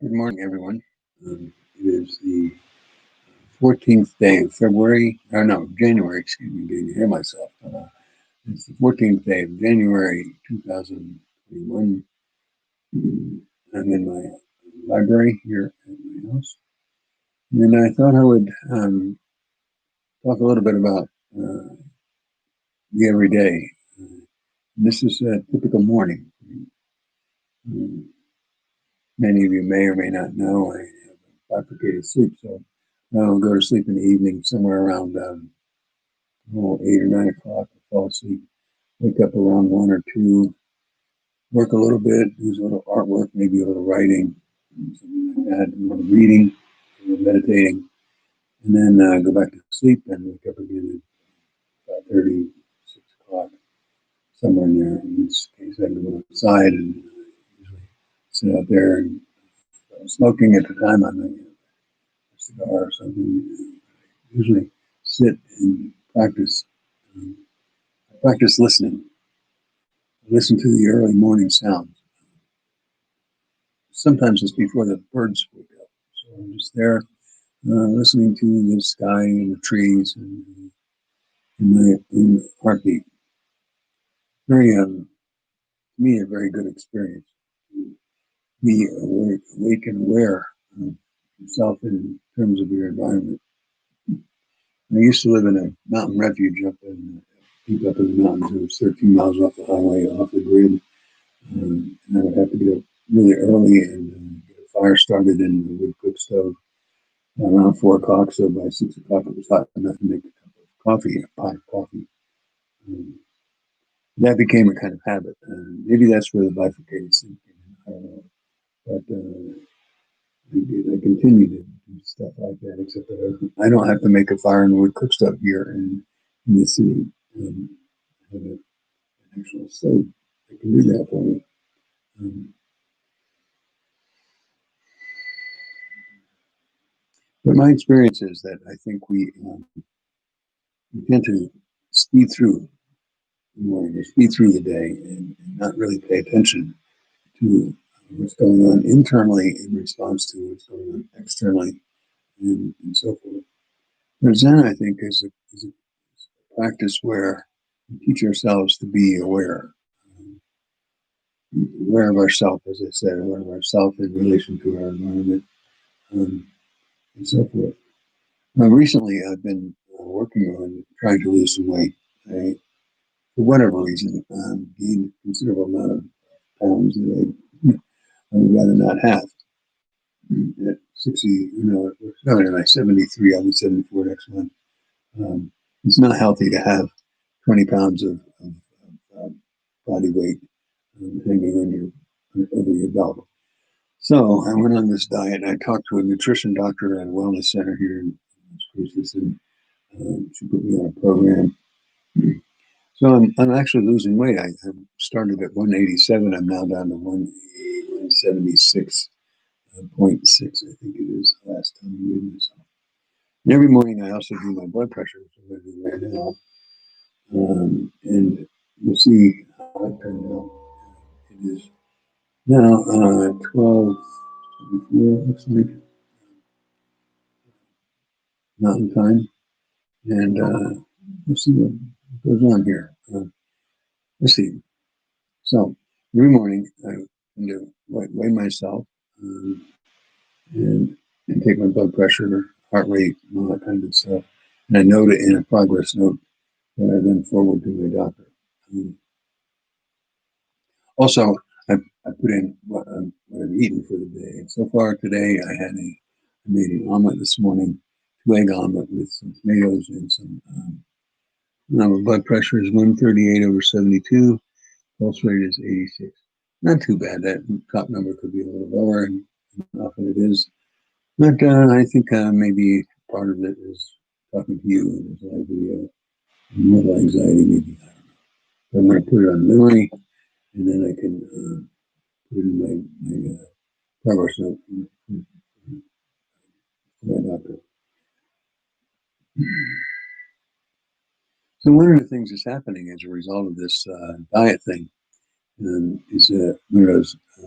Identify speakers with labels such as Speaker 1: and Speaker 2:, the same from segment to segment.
Speaker 1: Good morning, everyone. It is the 14th day of February, or no, January, excuse me, getting ahead of myself. It's the 14th day of January 2021. I'm in my library here at my house. And I thought I would talk a little bit about the everyday. This is a typical morning. Um, Many of you may or may not know I have bifurcated sleep, so I'll go to sleep in the evening somewhere around 8 or 9 o'clock. I fall asleep, wake up around 1 or 2, work a little bit, do a little artwork, maybe a little writing, something like that, a little reading, a little meditating, and then go back to sleep and wake up again at 5:30, 6 o'clock, somewhere in there. In this case, I go outside and usually sit out there and smoking at the time. I'm a cigar or something. Usually sit and practice. Um, Practice listening. Listen to the early morning sounds. Sometimes it's before the birds wake up. So I'm just there listening to the sky and the trees and my own heartbeat. Very, to me, a very good experience. To be awake and aware of yourself in terms of your environment. I used to live in a mountain refuge deep up in the mountains. It was 13 miles off the highway, off the grid. And I would have to get up really early and get a fire started in the wood cook stove around 4 o'clock. So by 6 o'clock, it was hot enough to make a cup of coffee, a pot of coffee. Um, that became a kind of habit. Maybe that's where the bifurcated sleep came in. I don't know. But I continue to do stuff like that, except that I don't have to make a fire in the wood cook stove here in the city. I have an actual stove that can do that for me. Um, but my experience is that I think we tend to speed through the morning or speed through the day and not really pay attention to what's going on internally in response to what's going on externally and so forth. But Zen, I think, is a practice where we teach ourselves to be aware of ourselves, as I said, aware of ourselves in relation to our environment um, and so forth. Now, recently, I've been working on trying to lose some weight. For whatever reason, gained a considerable amount of pounds that I would rather not have. At 60, no, am I 73? I'll be 74 next month. It's not healthy to have 20 pounds of body weight hanging over your belt. So I went on this diet. I talked to a nutrition doctor at a wellness center here in Massachusetts, and she put me on a program. So I'm actually losing weight. I started at 187. I'm now down to 176.6. I think it is the last time I weighed myself. And every morning I also do my blood pressure, which I'm going to do right now. And you'll see how it turned out. It is now 12:24, looks like, Mountain Time. And let's see what goes on here. Let's see. So every morning I do weigh myself um, and, and take my blood pressure, heart rate, and all that kind of stuff. And I note it in a progress note that I then forward to my doctor. Um, Also, I put in what I've eaten for the day. And so far today, I made an omelet this morning, 2 egg omelet with some tomatoes and some. My blood pressure is 138 over 72. Pulse rate is 86. Not too bad. That top number could be a little lower, and often it is. But I think maybe part of it is talking to you and there's likely a little anxiety, maybe. I don't know. But I'm going to put it on memory, and then I can put it in my progress note from my doctor. So one of the things that's happening as a result of this diet thing is one of those. I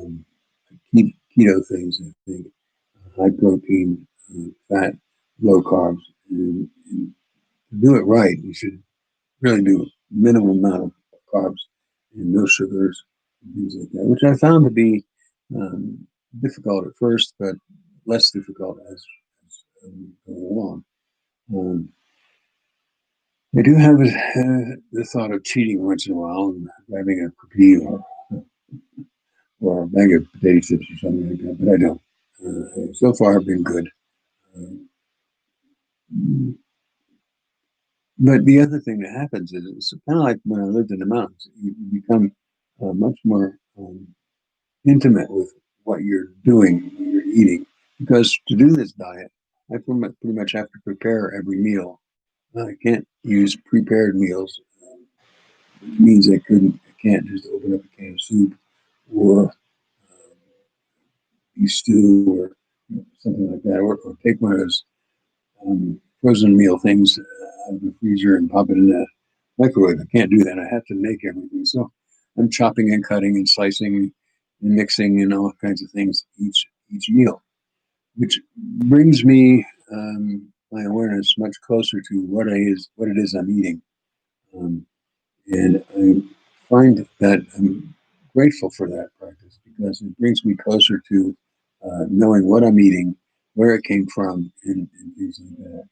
Speaker 1: keep keto things, I think. High protein, fat, low carbs. And to do it right, you should really do minimum amount of carbs and no sugars and things like that, which I found to be um, difficult at first, but less difficult as go along. Um, I do have the thought of cheating once in a while and grabbing a cookie or a bag of potato chips or something like that, but I don't. So far, I've been good. Uh, but the other thing that happens is it's kind of like when I lived in the mountains. You become much more intimate with what you're doing when you're eating. Because to do this diet, I pretty much have to prepare every meal. I can't use prepared meals, which means I can't just open up a can of soup or beef stew or something like that, or take one of those frozen meal things out of the freezer and pop it in the microwave. I can't do that. I have to make everything. So I'm chopping and cutting and slicing and mixing and all kinds of things each meal, which brings me my awareness much closer to what it is I'm eating, um, and I find that I'm grateful for that practice because it brings me closer to knowing what I'm eating, where it came from, and things like that.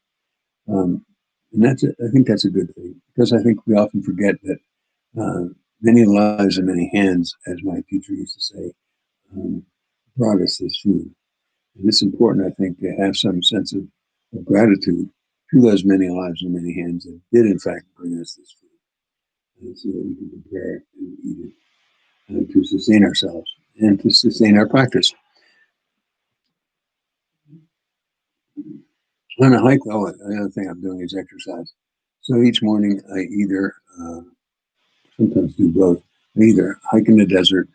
Speaker 1: Um, and I think that's a good thing because I think we often forget that uh, many lives in many hands, as my teacher used to say, um, brought us this food. And it's important, I think, to have some sense of gratitude to those many lives in many hands that did, in fact, bring us this food, and so that we can prepare it and eat it to sustain ourselves and to sustain our practice. On a hike, oh, another thing I'm doing is exercise. So each morning, I either sometimes do both. I either hike in the desert,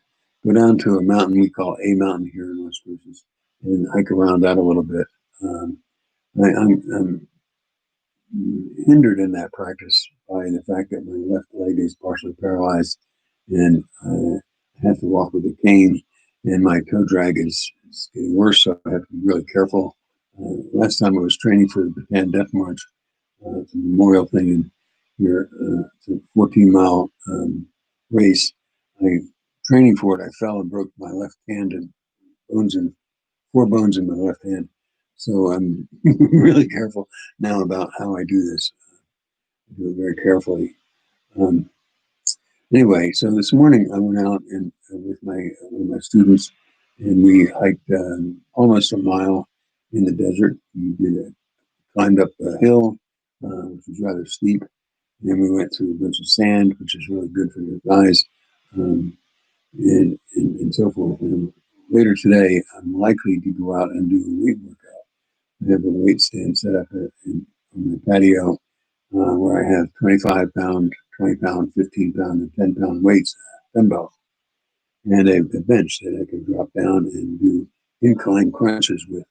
Speaker 1: go down to a mountain we call A Mountain here in West Spruces, and hike around that a little bit. Um, I'm hindered in that practice by the fact that my left leg is partially paralyzed and I have to walk with a cane, and my toe drag is getting worse, so I have to be really careful. Last time I was training for the Bataan Death March, it's a memorial thing in here. It's a 14-mile race. I training for it. I fell and broke my left hand and bones in four bones in my left hand. So I'm really careful now about how I do this. I do it very carefully. Um, anyway, so this morning I went out and with my one of my students, and we hiked almost a mile in the desert. Climbed up a hill, which was rather steep, and then we went through a bunch of sand, which is really good for your eyes, um, and so forth. And later today, I'm likely to go out and do a weight workout. I have a weight stand set up on my patio where I have 25-pound, 20-pound, 15-pound, and 10-pound weights, dumbbells, and a bench that I can drop down and do incline crunches with.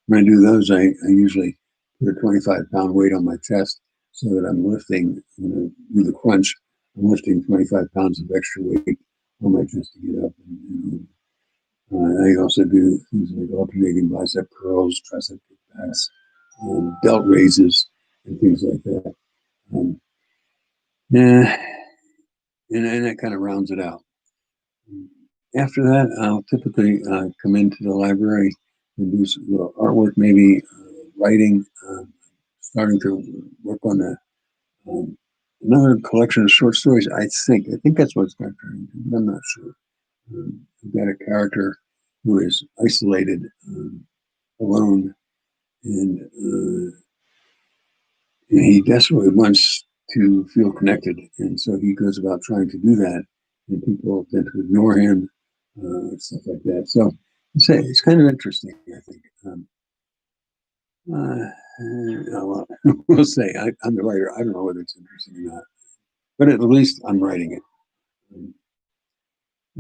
Speaker 1: When I do those, I usually put a 25-pound weight on my chest so that I'm lifting, when I do the crunch, I'm lifting 25 pounds of extra weight on my chest to get up. I also do things like alternating bicep curls, tricep kickbacks, belt raises, and things like that. Um, yeah, and that kind of rounds it out. After that, I'll typically come into the library and do some little artwork, maybe writing, starting to work on another collection of short stories. I think that's what it's going to turn into, but I'm not sure. I've got a character who is isolated, alone, and he desperately wants to feel connected, and so he goes about trying to do that, and people tend to ignore him, stuff like that. So it's kind of interesting, I think. Well, we'll say I'm the writer. I don't know whether it's interesting or not, but at least I'm writing it. Um,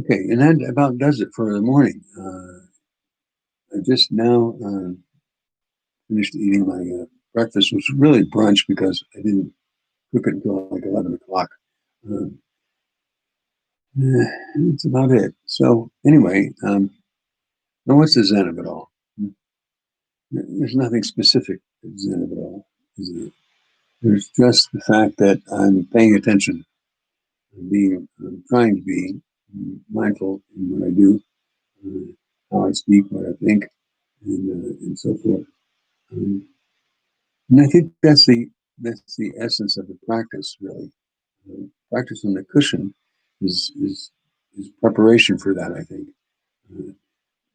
Speaker 1: okay, and that about does it for the morning. I just now finished eating my breakfast, which was really brunch because I didn't cook it until like 11 o'clock. Um, that's about it. So anyway, Now, what's the Zen of it all? There's nothing specific to Zen of it all, is there? There's just the fact that I'm paying attention, I'm trying to be mindful in what I do, how I speak, what I think, and so forth. Um, and I think that's the essence of the practice, really. Practice on the cushion is preparation for that. I think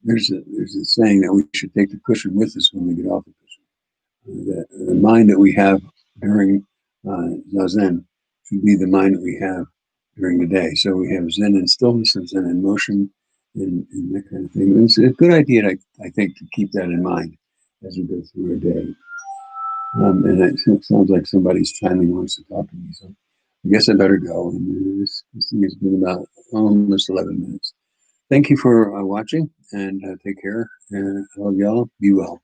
Speaker 1: there's a saying that we should take the cushion with us when we get off the cushion. The mind that we have during zazen should be the mind that we have during the day. So we have Zen and stillness and Zen and motion and that kind of thing. And it's a good idea, I think, to keep that in mind as we go through our day. And it sounds like somebody's finally wants to talk to me. So I guess I better go. And this thing has been about almost 11 minutes. Thank you for watching and take care. I love y'all. Be well.